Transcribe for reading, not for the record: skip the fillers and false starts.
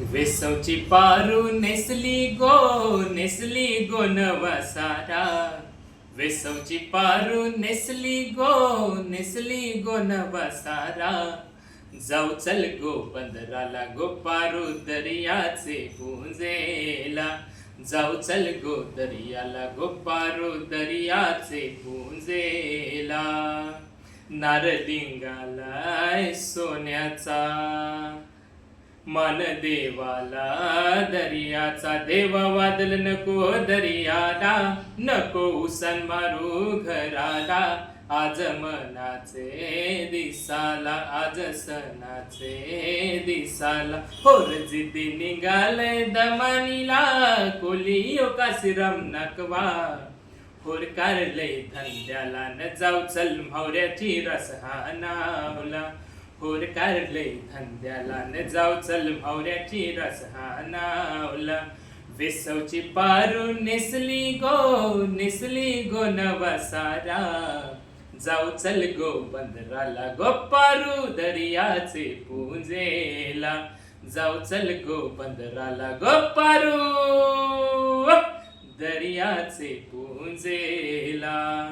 वेसवची पारू नेसली गो नवा सारा. वेसवची पारू नेसली गो नवा सारा. जाऊ चल गो बंदराला गो पारू दर्याचे पुंजेला. जाऊ चल गो दर्याला गो पारू दर्याचे पुंजेला. नारलिंगाला सोन्याचा मन देवाला दर्याचा. देवा वादल नको दर्याला, नको उसन मारू घराला. आज मनाचे दिसाला, आज सणाचे दिसाला. होर जिद्दी निघालय दमानीला, कोलियो कासिरम नकवा. होर कारलय धंद्याला न जाऊ चल म्हावऱ्याची रस हानावला. होर कारलय धंद्याला न जाऊ चल म्हावऱ्याची रस हानावला. वेसवची पारू नेसली गो नवा सारा. जाऊ चल गो बंदराला गो पारू दर्याचे पुंजेला. जाऊ चल गो बंदराला गो पारू दर्याचे पुंजेला.